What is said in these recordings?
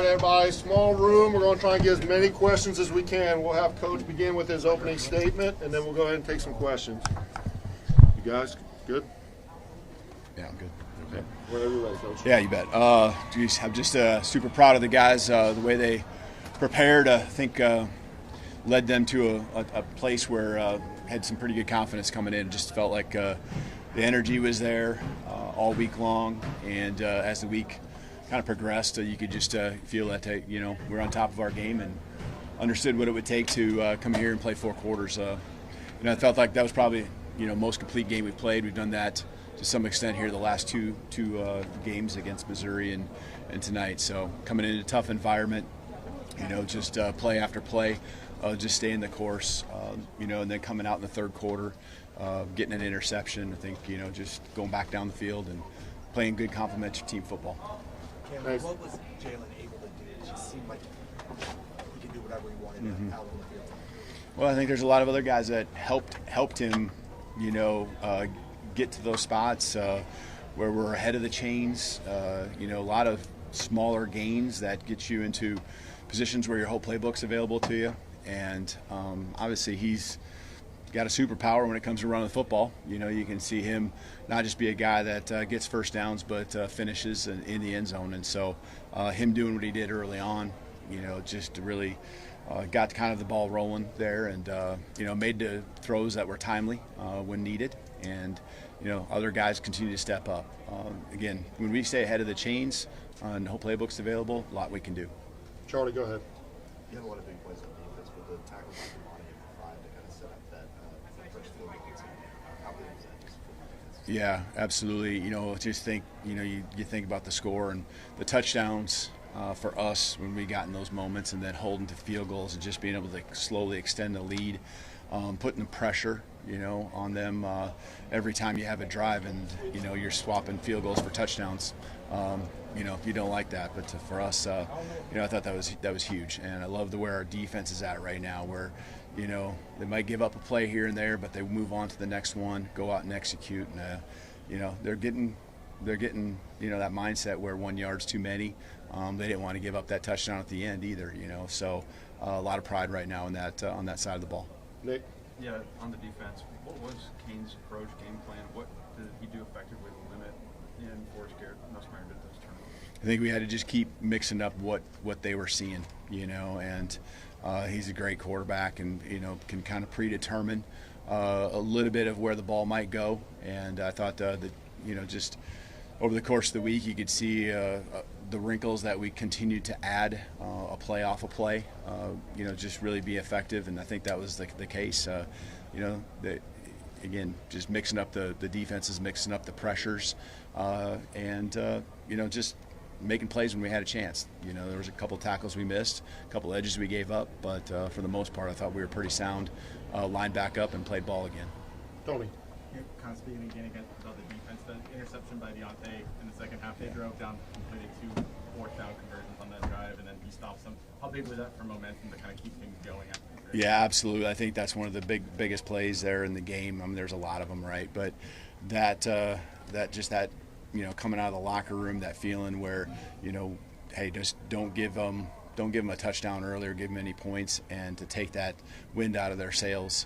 right, everybody, small room. We're going to try and get as many questions as we can. We'll have Coach begin with his opening statement, and then we'll go ahead and take some questions. You guys good? Yeah, I'm good. Okay. Whenever you're ready, Coach. Yeah, you bet. I'm just super proud of the guys, the way they prepared. I think led them to a place where had some pretty good confidence coming in. It just felt like the energy was there all week long, and as the week kind of progressed, you could just feel that we're on top of our game and understood what it would take to come here and play 4 quarters. I felt like that was probably most complete game we've played. We've done that to some extent here the last two games against Missouri and tonight. So coming in a tough environment, just play after play, just staying the course, and then coming out in the third quarter, getting an interception. I think just going back down the field and playing good complementary team football. Nice. What was Jalen able to do? It just seemed like he could do whatever he wanted out on the field. Well, I think there's a lot of other guys that helped him, get to those spots where we're ahead of the chains. A lot of smaller gains that get you into positions where your whole playbook's available to you. And obviously he's got a superpower when it comes to running the football. You can see him not just be a guy that gets first downs, but finishes in the end zone. And so him doing what he did early on, just really got kind of the ball rolling there, and made the throws that were timely when needed. And other guys continue to step up. Again, when we stay ahead of the chains and the whole playbook's available, a lot we can do. Charlie, go ahead. You had a lot of big plays on defense, but the tackle by Monty and 5 to kind of set up that first field goal. How big was that just for defense? Yeah, absolutely. Just think, you think about the score and the touchdowns for us when we got in those moments, and then holding to field goals and just being able to slowly extend the lead, putting the pressure, on them every time you have a drive, and you're swapping field goals for touchdowns. You don't like that, but for us, I thought that was huge, and I love where our defense is at right now, where they might give up a play here and there, but they move on to the next one, go out and execute, and they're getting that mindset where 1 yard's too many. They didn't want to give up that touchdown at the end either, so a lot of pride right now in that on that side of the ball. Nick? Yeah, on the defense, what was Kane's approach, game plan? What did he do effectively to limit and force Garrett Nussmeier to those turnovers? I think we had to just keep mixing up what they were seeing, and he's a great quarterback, and can kind of predetermine a little bit of where the ball might go. And I thought that just over the course of the week, you could see the wrinkles that we continued to add, a play off a play, just really be effective. And I think that was the case. Again, just mixing up the defenses, mixing up the pressures, and just making plays when we had a chance. There was a couple tackles we missed, a couple edges we gave up, but for the most part, I thought we were pretty sound, lined back up and played ball again. Tony? You're kind of speaking again about the defense. The interception by Deontay in the second half, they drove down, completed 2 fourth-down conversions on that drive, and then he stopped some. How big was that for momentum to kind of keep things going after? Yeah, absolutely. I think that's one of the biggest plays there in the game. I mean, there's a lot of them, right? But that coming out of the locker room, that feeling where hey, just don't give them a touchdown early or give them any points, and to take that wind out of their sails,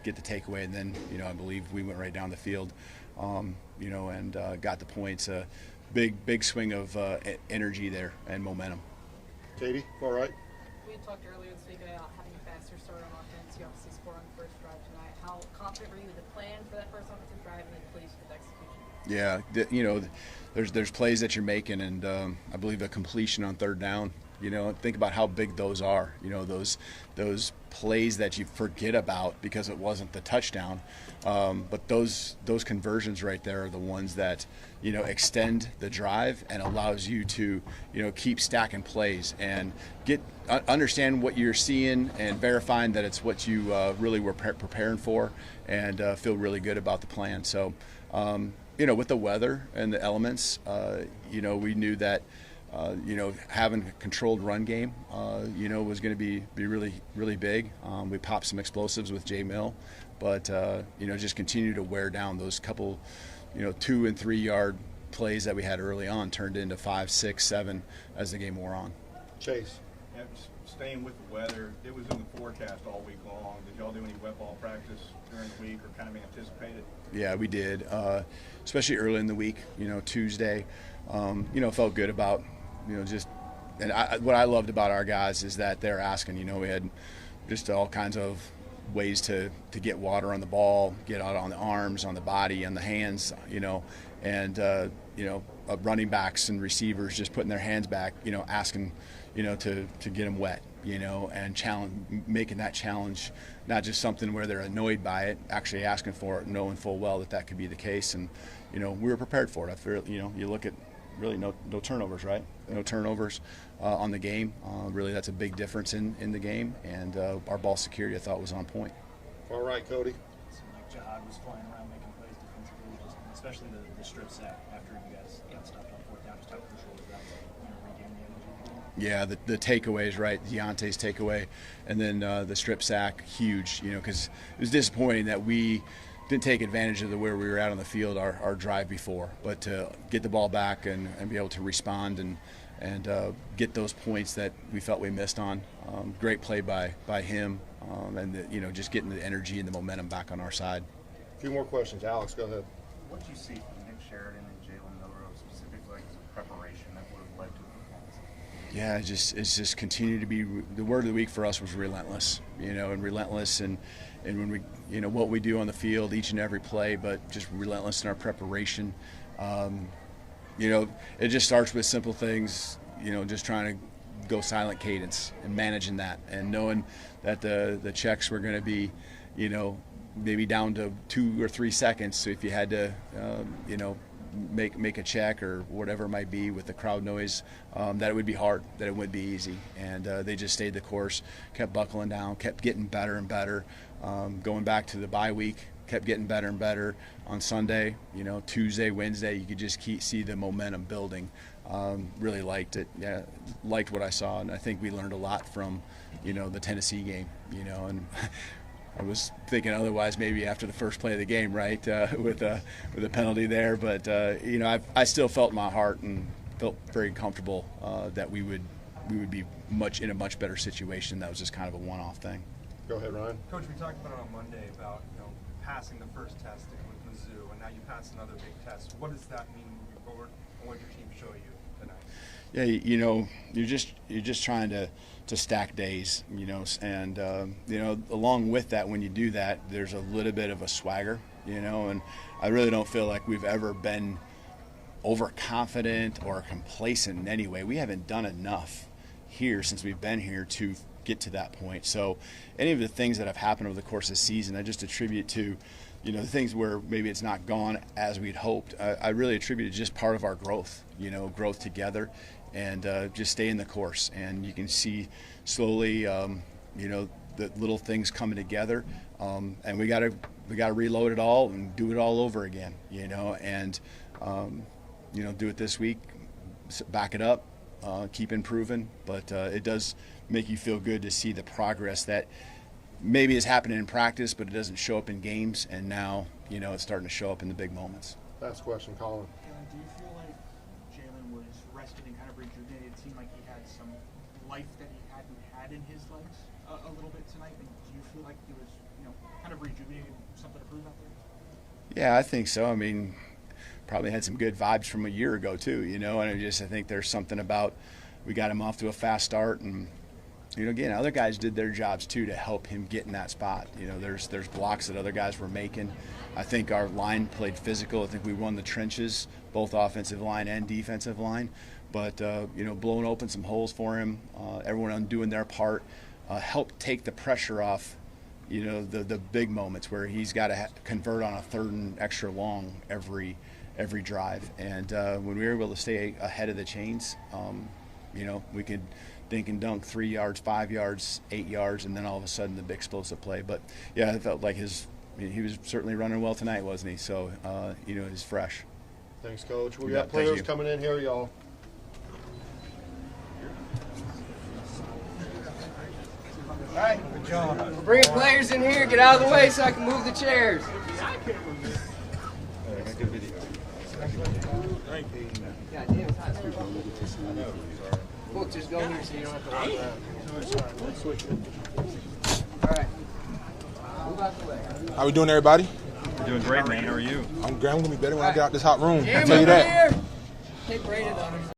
get the takeaway, and then I believe we went right down the field, and got the points. Big swing of energy there and momentum. Katie, all right. We had talked earlier this week about having a faster start on offense. You obviously scored on the first drive tonight. How confident were you with the plan for that first offensive drive and then plays for the execution? Yeah, there's plays that you're making, and I believe a completion on third down. Think about how big those are. Those plays that you forget about because it wasn't the touchdown. But those conversions right there are the ones that extend the drive and allows you to keep stacking plays and understand what you're seeing and verifying that it's what you really were preparing for, and feel really good about the plan. So with the weather and the elements, we knew that. Having a controlled run game, was going to be really, really big. We popped some explosives with Jay Mill, but, just continue to wear down those couple, 2 and 3 yard plays that we had early on turned into 5, 6, 7 as the game wore on. Chase. Yeah, just staying with the weather, it was in the forecast all week long. Did y'all do any wet ball practice during the week or kind of anticipate it? Yeah, we did, especially early in the week. Tuesday, felt good about, just. And what I loved about our guys is that they're asking. We had just all kinds of ways to get water on the ball, get out on the arms, on the body, on the hands. And running backs and receivers just putting their hands back. Asking, to get them wet. And making that challenge not just something where they're annoyed by it, actually asking for it, knowing full well that could be the case. And we were prepared for it. I feel, you look at really no turnovers, right? No turnovers on the game. Really, that's a big difference in the game. And our ball security, I thought, was on point. All right, Cody. It seemed like Jihad was flying around making plays defensively, especially the strip sack after you guys got stopped on fourth down. Just how crucial was that to regain the energy? Yeah, the takeaways, right? Deontay's takeaway, and then the strip sack, huge. Because it was disappointing that we didn't take advantage of where we were at on the field our drive before, but to get the ball back and be able to respond and get those points that we felt we missed on. Great play by him, and just getting the energy and the momentum back on our side. A few more questions. Alex, go ahead. What do you see from Nick Sheridan and Jalen Milroe specifically as a preparation that would have led to a performance? Yeah, it's just continue to be. The word of the week for us was relentless, and relentless and when we, what we do on the field each and every play, but just relentless in our preparation. It just starts with simple things, just trying to go silent cadence and managing that and knowing that the checks were going to be, maybe down to 2 or 3 seconds. So if you had to, make a check or whatever it might be with the crowd noise, that it would be hard, that it wouldn't be easy. And they just stayed the course, kept buckling down, kept getting better and better. Going back to the bye week, kept getting better and better. On Sunday, Tuesday, Wednesday, you could just see the momentum building. Really liked it. Yeah, liked what I saw, and I think we learned a lot from, the Tennessee game. And I was thinking otherwise maybe after the first play of the game, right, with a penalty there. But I still felt in my heart and felt very comfortable that we would be in a much better situation. That was just kind of a one-off thing. Go ahead, Ryan. Coach, we talked about it on Monday about passing the first test with Mizzou, and now you pass another big test. What does that mean moving forward, and what did your team show you tonight? Yeah, you're just trying to stack days, and along with that, when you do that, there's a little bit of a swagger, and I really don't feel like we've ever been overconfident or complacent in any way. We haven't done enough here since we've been here to get to that point. So any of the things that have happened over the course of the season, I just attribute to, the things where maybe it's not gone as we'd hoped. I really attribute it just part of our growth, growth together, and just stay in the course. And you can see slowly, the little things coming together, and we got to reload it all and do it all over again, and do it this week, back it up, keep improving. But it does make you feel good to see the progress that maybe is happening in practice, but it doesn't show up in games, and now it's starting to show up in the big moments. Last question, Colin. Do you feel like Jalen was rested and kind of rejuvenated? It seemed like he had some life that he hadn't had in his legs a little bit tonight. And do you feel like he was, kind of rejuvenated, something to prove out there? Yeah, I think so. I mean, probably had some good vibes from a year ago too, and I think there's something about we got him off to a fast start, and again, other guys did their jobs too to help him get in that spot. There's blocks that other guys were making. I think our line played physical. I think we won the trenches, both offensive line and defensive line. But blowing open some holes for him, everyone undoing their part, helped take the pressure off. The big moments where he's got to convert on a third and extra long every drive. And when we were able to stay ahead of the chains, we could dink and dunk 3 yards, 5 yards, 8 yards, and then all of a sudden the big explosive play. But yeah, it felt like he was certainly running well tonight, wasn't he? So he's fresh. Thanks, Coach. We Yeah, got thank players you. coming in here, y'all. All right, good job. We're bringing players in here. Get out of the way so I can move the chairs. God damn, it's hot. We'll just go here so you don't have to walk around. All right. Move out the way. How we doing, everybody? You're doing great, man. How are you? I'm great. I'm gonna be better when I get out this hot room. Jam I'll tell you over that. here. Take Brandon on him.